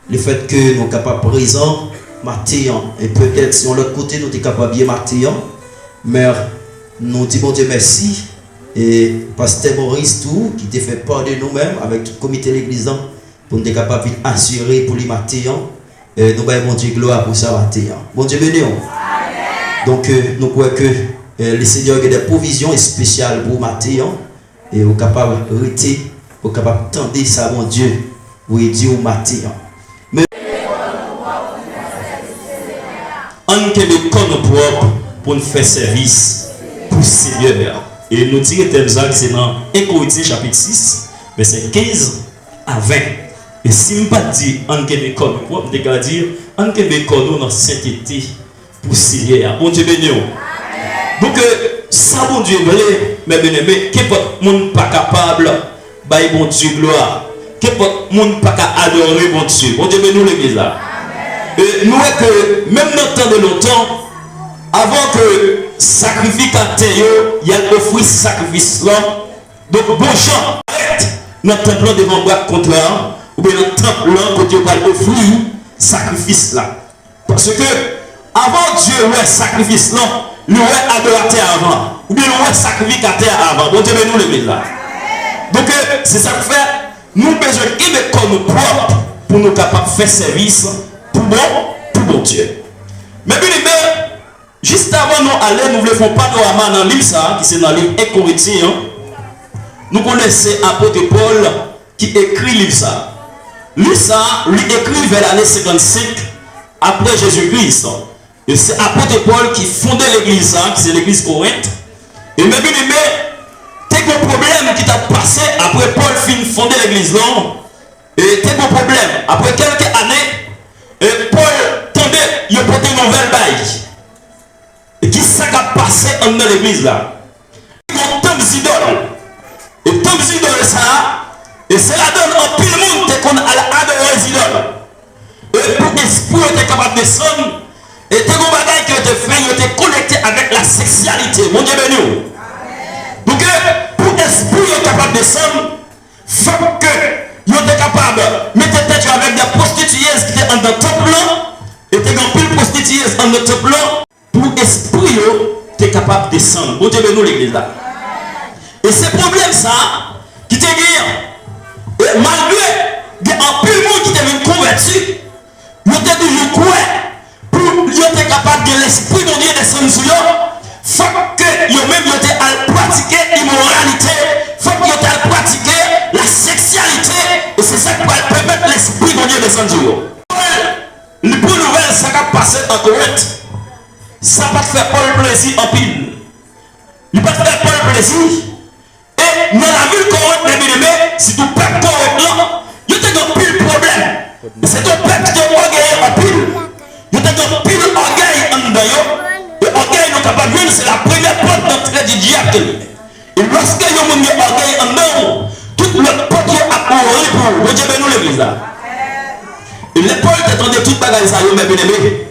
Le fait que nous sommes capables de présent, matin, et peut-être si on l'autre côté, nous sommes capables de bien matin, mais nous disons Dieu merci. Et Pasteur Maurice, tout, qui t'a fait part de nous-mêmes, avec tout le comité de l'église, pour nous être capables d'assurer pour les matins. Et nous avons bon Dieu gloire pour ça matin. Bon Dieu béni. Donc, nous croyons que le Seigneur a des provisions spéciales pour matin. Et nous sommes capables de rester, nous sommes capables de tendre ça, mon Dieu, pour aider au matin. Mais on a des corps propres pour nous faire service pour le Seigneur. Et nous disons que c'est dans 1 Corinthiens chapitre 6, verset 15 à 20. Et si je ne dis pas on a des corps propres, je vais dire on a des corps dans la sainteté pour le Seigneur. Bon Dieu béni. Donc, ça, bon Dieu, mes bien-aimés, que votre monde pas capable, bah, bon Dieu, gloire. Que votre monde pas capable adorer bon Dieu. Bon Dieu, béni l'église là. Et nous, que même dans le temps de longtemps, avant que sacrificateur, il y a offert ce sacrifice là. Donc, bon chant, arrête dans le temple devant le contraire, ou bien dans le temple là, quand on va offrir sacrifice là. Parce que, avant Dieu, ouais, sacrifice là, le ouais adorateur avant, ou bien le ouais sacrificateur avant. Bon Dieu, nous l'église là. Donc, c'est ça que fait, nous besoin de comme propre pour nous capables de faire service pour bon Dieu. Mais bien, juste avant nous aller, nous ne faisons pas panorama dans le livre ça, qui c'est dans le livre 1 Corinthiens. Nous connaissons l'apôtre Paul qui écrit le livre ça. Lui ça, lui écrit vers l'année 55 après Jésus-Christ. Et c'est l'apôtre Paul qui fondait l'église, qui c'est l'église Corinthe. Et même t'es un problème qui t'a passé après Paul fin fondé l'église là. Et t'es un problème. Après quelques années, et Paul tendait, il a porté une nouvelle baille. Et qui ça qui a passé dans l'église là? Ils ont tant d'idoles. Et tant d'idoles ça, et c'est la donne en pile monde qu'on a adoré les idoles. Et pour l'esprit était capable de descendre, et tes gros bagailles qui étaient faits, ils étaient connectés avec la sexualité. Mon Dieu béni. Donc, pour l'esprit est capable de descendre, il faut que ils étaient capables de mettre tête avec des prostituées qui étaient dans le temple là, et des pile prostituées dans le temple là. Pour l'esprit, tu es capable de descendre. Bon Dieu, nous l'église là. Et ce problème ça, qui te dit, malgré un peu de monde qui t'est converti, il était toujours quoi pour être capable de l'esprit de Dieu descendre sur eux. Il faut que même été à pratiquer l'immoralité, il faut que tu à pratiquer la sexualité, et c'est ça qui va permettre l'esprit de Dieu descendre sur eux. Le bon nouvelle, ça va passer en Corinthe. Ça va te faire pas le plaisir en pile. Il va te faire pas le plaisir. Et dans la ville Corinthe, les bien-aimés, si tu perds Corinthe là, il y a un pile problème. C'est ton père qui est orgueilleux en pile. Il y a un pile orgueil en dedans. Et orgueil, nous capable de c'est la première porte d'entrée du diable. Et lorsque il y a un orgueil en dedans, toute l'autre porte a ouvert pour Dieu bénir l'église là. Et l'épaule t'attendait toute bagaille ça, mes bien-aimés.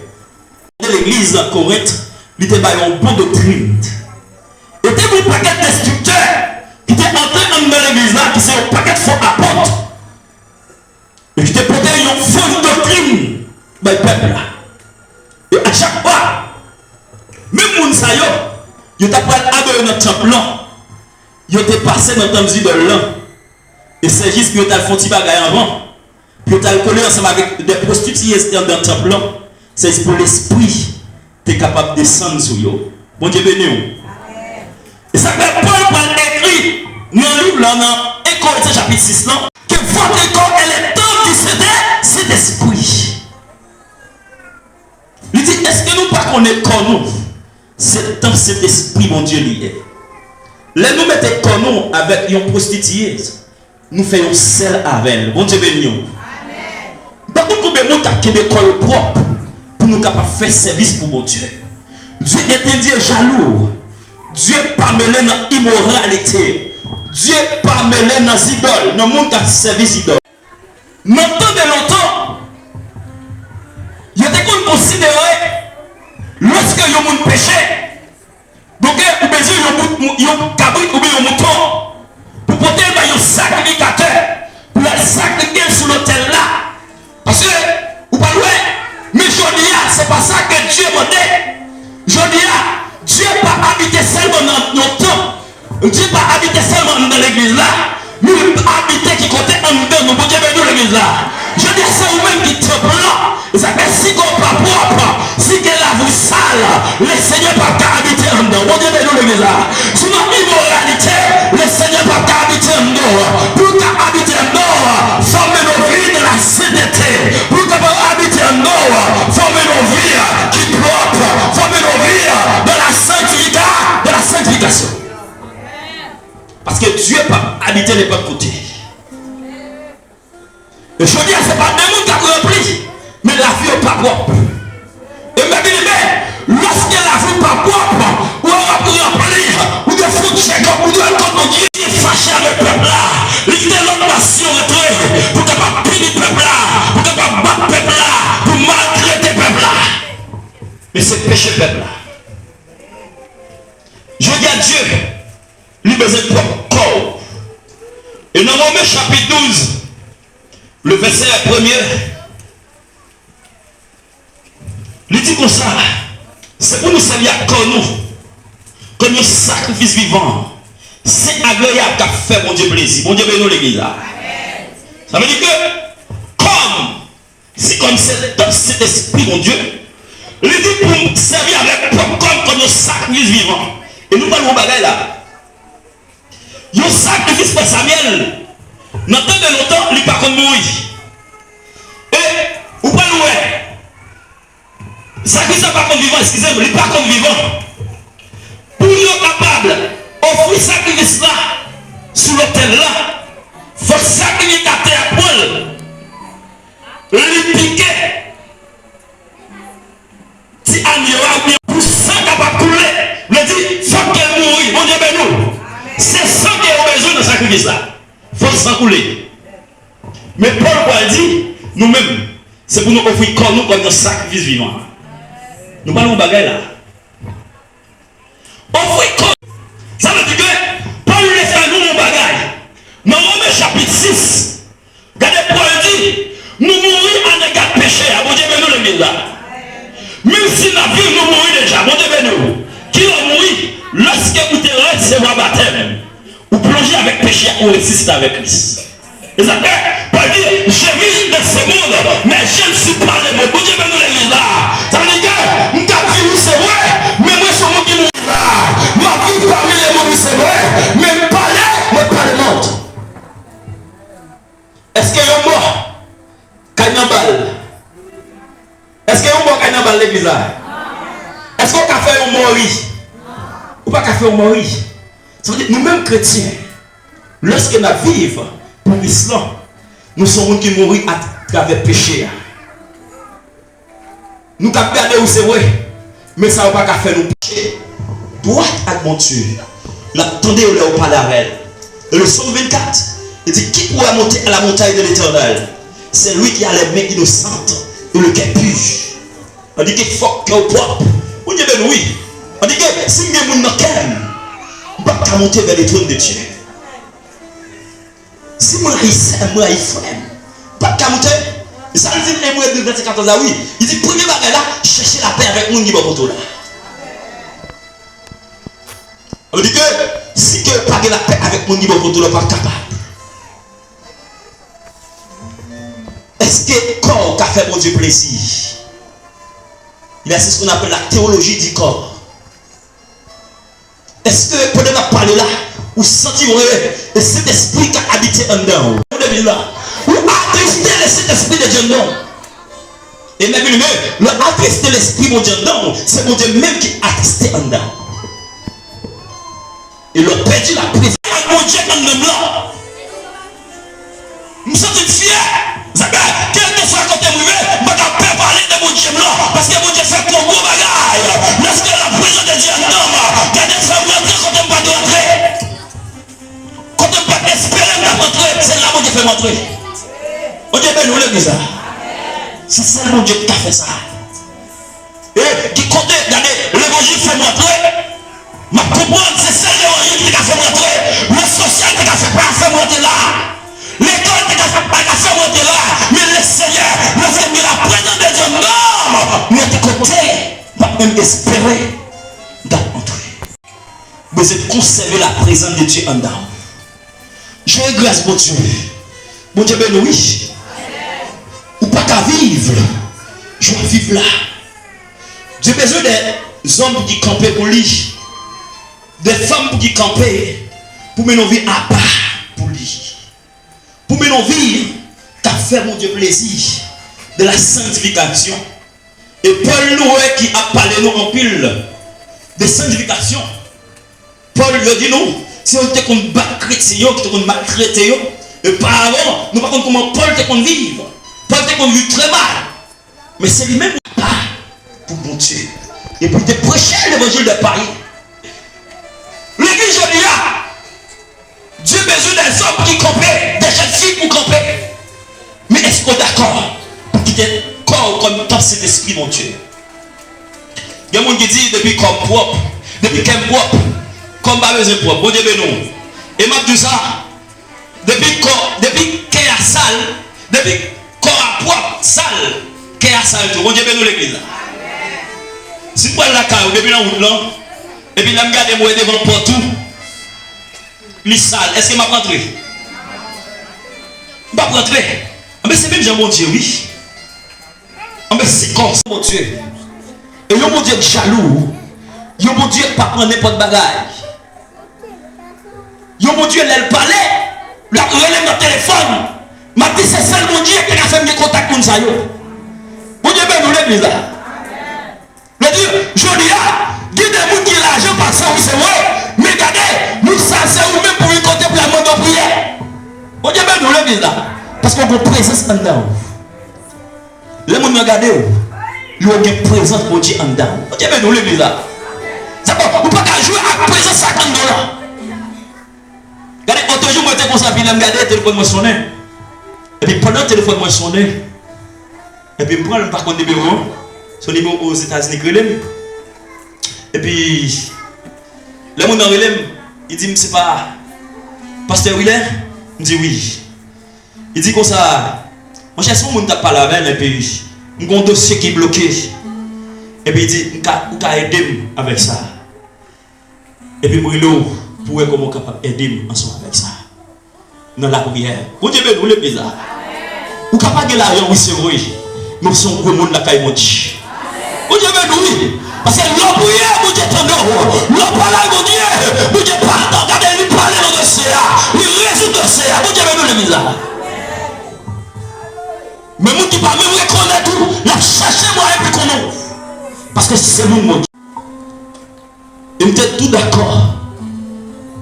L'église de Corinthe, il était un bon doctrine. Et il y a un paquet d'instructeurs qui étaient entrés dans l'église là, qui sont un paquet de faux apôtres. Et qui étaient portés une fausse doctrine dans le peuple là. Et à chaque fois, même les gens, ils étaient pas adorer notre temple là. Ils étaient passés dans le temps d'idole là. Et c'est juste qu'ils étaient fait un petit bagage avant. Puis ils étaient collés ensemble avec des prostituées dans le temple là. C'est pour l'esprit, tu es capable de descendre sur eux. Bon Dieu béni. Et ça fait Paul écrit dans le livre là, dans 1 Corinthiens chapitre 6, là, que votre corps est le temps du cet esprit. Il dit, est-ce que nous pas connaissons corps nous? C'est dans cet esprit, mon Dieu, lié. Là, nous mettons corps nous avec une prostituée. Nous faisons celle avec elle. Bon Dieu béni. Par contre, combien de monde qui a des corps propres? Pour nous capables de faire service pour mon Dieu. Dieu est un Dieu jaloux. Dieu n'est pas mêlé dans l'immoralité. Dieu n'est pas mêlé dans les idoles. Dans le monde qui a service idoles. Maintenant de longtemps, il y a des gens qui considèrent lorsque il y a un péché, donc il y a un cabrit ou bien un mouton pour porter un sacrificateur pour le sacrifier sur l'autel là. Parce que Dieu pas habiter seulement dans l'église là, mais habiter qui côté en dedans, nous, bon Dieu, dans l'église là. Je dis c'est vous-même qui te blanc. Ça fait si qu'on pas propre, si que la vous sale, le Seigneur pas habiter en dedans. Bon Dieu, dans l'église là. Sinon, immoralité, le Seigneur pas habiter en dedans. Pour habiter en dedans, former nos vies de la sainteté. Pour habiter en dedans, former nos vies qui propres, former nos vies de la sanctification. Parce que Dieu pas habiter les pas côté. Et je dis, c'est pas des gens qui ont rempli, mais la vie n'est pas propre. Et mes bien-aimés, lorsque la vie n'est pas propre, ou on va remplir, ou de foutre check up, ou de quand Dieu est fâché avec le peuple là, il fait l'autre nation retrouvée, pour capable punir le peuple là, pour capable battre le peuple là, pour maltraiter le peuple là. Mais c'est péché le peuple là. Je dis à Dieu, lui besoin de propre corps. Et dans Romains chapitre 12, le verset 1er, il dit comme ça, c'est pour nous servir comme nous, comme un sacrifice vivant. C'est agréable qu'à faire mon Dieu plaisir. Mon Dieu bénit l'église là. Ça veut dire que, c'est comme cet esprit, mon Dieu, il dit pour nous servir avec comme un sacrifice vivant. Et nous parlons de bagaille là. Un sacrifice pour Samuel. Dans le temps de longtemps, il n'est pas comme mourir. Et, vous pouvez le sacrifice n'est pas comme vivant, excusez-moi, il n'est pas comme vivant. Pour être capable d'offrir sacrifice là, sous l'autel là, il faut sacrifier à terre à Paul. Le piquer. Si Agneau bien pour ça capable de couler, il dit, il faut qu'elle mouille. Mon Dieu, ben nous. C'est ça qui est besoin de sacrifice là. Il faut s'en couler. Mais Paul dit, nous-mêmes, c'est pour nous offrir comme nous comme un sacrifice vivant. Nous parlons de bagaille là. Offrir comme. Ça veut dire que Paul les fait nous mon bagaille. Dans Romains chapitre 6, regardez Paul dit, nous mourons en égard péché. Mon Dieu, nous le là. Même si la vie nous mourit déjà, mon Dieu, nous. Qui va mourir lorsque vous te recevoir baptême, vous plongez avec péché ou résister avec Christ. Et ça fait, Paul dit, je vis de ce monde, mais je ne suis pas le monde. Mon Dieu, nous l'église là. Ça veut dire que, nous avons c'est vrai, mais moi, je suis mon qui mourit là. Ma vie parmi les mots, c'est vrai, mais pas le monde. Est-ce qu'il y a un mort? Kagnabal. Est-ce qu'il y a un mort Kagnabal l'église là? Est-ce qu'on a fait un mori? Ou pas qu'à faire un mori? Ça veut dire nous-mêmes chrétiens, lorsque nous vivons pour l'islam, nous sommes qui mourent à travers le péché. Nous avons regardé où c'est vrai, mais ça ne va pas faire nous pécher. Droite à mon Dieu, l'attendez au palavre. Et le psaume 24, il dit qui pourra monter à la montagne de l'éternel? C'est lui qui a les mains innocentes et le cœur pur. On dit qu'il faut que propre. On dit ben oui. On dit que si nous sommes dans le cœur, on ne peut pas monter vers les trônes de Dieu. Si nous sommes là, il faut pas monter. Ça veut dire que les verset 14 là, oui. Il dit premier bagage là, chercher la paix avec mon niveau pour là. On dit que si que pas la paix avec mon niveau pour là, pas capable. Est-ce que corps qui a fait mon Dieu plaisir? Il y a ce qu'on appelle la théologie du corps. Est-ce que pendant qu'on parle là, vous sentez que cet esprit qui a habité en dedans, vous attristez cet esprit de Dieu non? Et même le attrister l'esprit de Dieu non, c'est mon Dieu même qui a attristé en dedans. Il a perdu la présence de mon Dieu en dedans. Nous sommes fiers. Quel que soit côté privé, je ne peux pas parler de mon Dieu là. Parce que mon Dieu fait trop gros bagaille. Lorsque la présence de Dieu est en dedans, regardez ça, vous entrez quand on ne peut pas rentrer. Quand on ne peut pas espérer de rentrer, c'est là que mon Dieu fait rentrer. Mon Dieu fait nous l'église. C'est ça mon Dieu qui a fait ça. Et qui compte, regardez, l'évangile fait rentrer. Ma comprendre, c'est ça l'évangile qui a fait rentrer. Le social qui a fait pas faire rentrer là. L'école qui a fait pas faire rentrer là. Mais le Seigneur, lorsque la présence de Dieu, non, mais de côté, pas même espérer d'entrer. besoin de conserver la présence de Dieu en dedans. Je veux grâce pour Dieu. Bon Dieu, ben oui. Ou pas qu'à vivre. Je vais vivre là. J'ai besoin des hommes qui campent pour lui. Des femmes qui campent pour mener vie à part pour lui. Pour mener vie qu'à faire mon Dieu plaisir de la sanctification. Et Paul nous qui a parlé nous en pile de sanctification. Paul lui a dit nous, si on était qu'on bat chrétien, qu'on maltraité, et par avant, nous ne savons pas comment Paul était qu'on vivre. Paul était qu'on vit très mal. Mais c'est lui-même pas pour mon Dieu. Et puis de prêcher l'évangile de Paris. L'église de là, Dieu a besoin des hommes qui campent, des jeunes filles pour camper. Mais est-ce qu'on est d'accord pour quitter corps comme top cet esprit, mon Dieu? Il y a des gens qui disent depuis corps propre, depuis qu'un propre, comme pas besoin propre. Bon Dieu, non. Et m'a dit ça, depuis qu'un sale, depuis corps propre, sale, qu'un sale, bon Dieu, nous l'église. Si vous allez la caille, depuis la route là, et puis là, je regarde moi devant partout, les sales, est-ce que m'a rentré? Pas rentrer. Mais c'est même Jean mon Dieu, oui. Mais c'est comme ça, mon Dieu. Et mon Dieu jaloux. Mon Dieu pas prendre n'importe bagaille. Mon Dieu, elle parlait. La relève dans le téléphone. M'a dit c'est seul mon Dieu qui a fait mes contacts comme ça. Mon Dieu, ben nous l'église là. Le Dieu, je dis là, dis des gens qui ont l'argent parce que c'est vrai. Mais regardez, nous ça c'est vous-même pour y compter pour la mode de prière. Mon Dieu, ben nous l'église là. Parce qu'on a une présence en dedans. Les gens regardent, ils ont une présence pour Dieu en dedans. Mon Dieu, ben nous l'église là. C'est bon, vous ne pouvez pas jouer à la présence à 50 $. Regardez, quand jour, moi j'étais comme ça, puis je regardais le téléphone moi sonné. Et puis pendant le téléphone moi sonné, et puis je prends par contre numéro, son numéro aux États-Unis, et puis le monde en relève, il dit, c'est pas Pasteur Willer? Il dit oui. Il dit comme ça, moi j'ai souvent t'a parlé avec et puis j'ai un dossier qui est bloqué. Et puis il dit, vous pouvez aider avec ça. Et puis moi pour voir comment capable aider ensemble avec ça. Dans la prière. Vous dites, vous le bizarre. Vous capable de l'argent, oui c'est vrai. Nous sommes gros monde la caille mon Dieu. Vous dites, oui. Parce que l'on prière, vous dites, non. L'on parle, mon Dieu. Vous dites, pardon, regardez, lui parler dans le dossier. Il résout le dossier. Vous dites, vous le bizarre. Mais vous qui parlez, vous reconnaissez tout. La cherchez moi et puis qu'on ouvre. Parce que c'est nous, mon Dieu. Et vous êtes tout d'accord.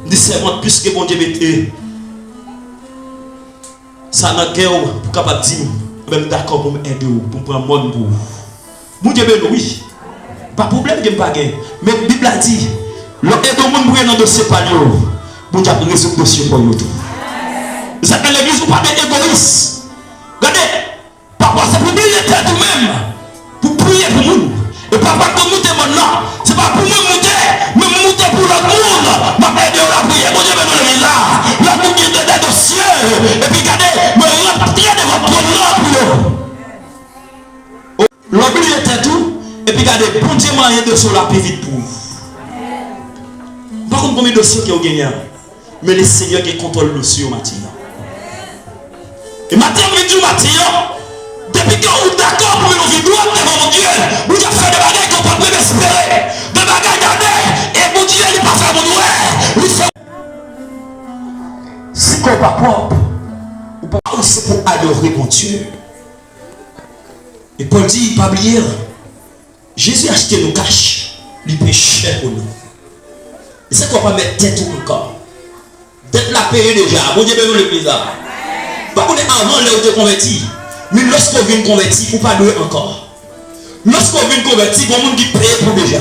Discernant, puisque mon Dieu mettait ça dans le cœur pour capable dire, même d'accord pour m'aider, pour prendre mon pour. Mon Dieu, oui. Pas de problème, je ne pas gagner. Mais la Bible a dit, l'aide au monde pour dans le dossier par nous. Mon Dieu a résoudre le dossier pour nous. Vous êtes dans l'église, vous pas d'égoïste. Regardez, papa, c'est pour prier tête vous-même. Pour prier pour nous. Et papa, comme nous maintenant, ce n'est pas pour nous monter, mais monter pour l'autre monde. Ma aide à la prière, mon Dieu, mais nous là. La boutique de dossier. Et puis regardez, me rentrer de votre programme. L'oubli était tout. Et puis regardez, bon Dieu m'a aidé sur la plus vite pour vous. Par contre, combien de dossiers qui ont gagné? Mais le Seigneur qui contrôle le dossier au matin. Et maintenant, je dis matin, depuis que vous êtes d'accord pour une vie droite devant mon Dieu, vous avez fait des bagages qu'on ne peut pas espérer. Des bagages gardés. Et mon Dieu, il n'est pas fait mon droit. Si qu'on n'est pas propre, c'est pour adorer mon Dieu. Et Paul dit, pas oublier, Jésus a acheté nos caches, lui paye cher pour nous. Et ça qu'on va mettre tête encore. Tête la payer déjà, bon Dieu, nous le plaisir. Pas qu'on est avant l'heure de convertir. Mais lorsqu'on vient convertir, il ne faut pas louer encore. Lorsqu'on vient convertir, il y a des gens qui payent pour déjà.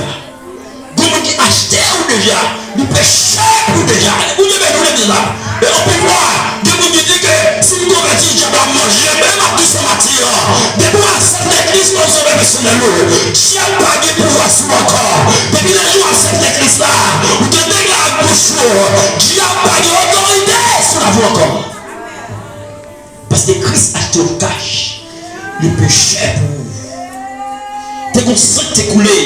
Il y a des gens qui achètent pour déjà. Ils payent cher pour déjà. Vous devez nous le dire. Et on peut voir, des gens qui disent que si vous convertissez, je vais manger, même à tout ce matin. Des gens acceptent l'église pour sauver personnellement. Je n'ai pas de pouvoir sur mon corps. Depuis les gens acceptent l'église là, vous devez la bouche. Je n'ai pas d'autorité sur la voie encore. Parce que Christ a acheté au cash le péché pour vous. T'es comme ça que t'es coulé.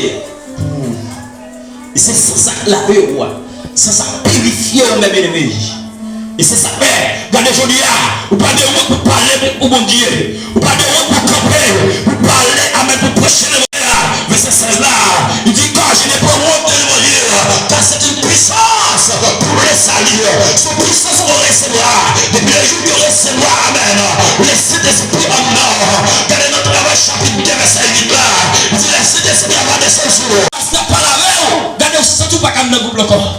Et c'est ça que la paix, C'est ça purifier mes ennemis. Et c'est ça fait. Regardez aujourd'hui, vous parlez de vous pour parler au bon Dieu. Vous parlez de vous pour camper. Vous parlez à même pour prêcher le monde. Verset 16 là. Il dit quand je n'ai pas monté le Dieu. Car c'est une puissance pour le salut. Cette puissance qu'on recevra. Depuis le jour qu'on recevra. Amen. Le Saint-Esprit en mort. Regardez notre travail chapitre 2 verset 8 là. Il dit le Saint-Esprit va descendre sur nous. Parce que par la main. Regardez, vous ne sentez pas comme le groupe.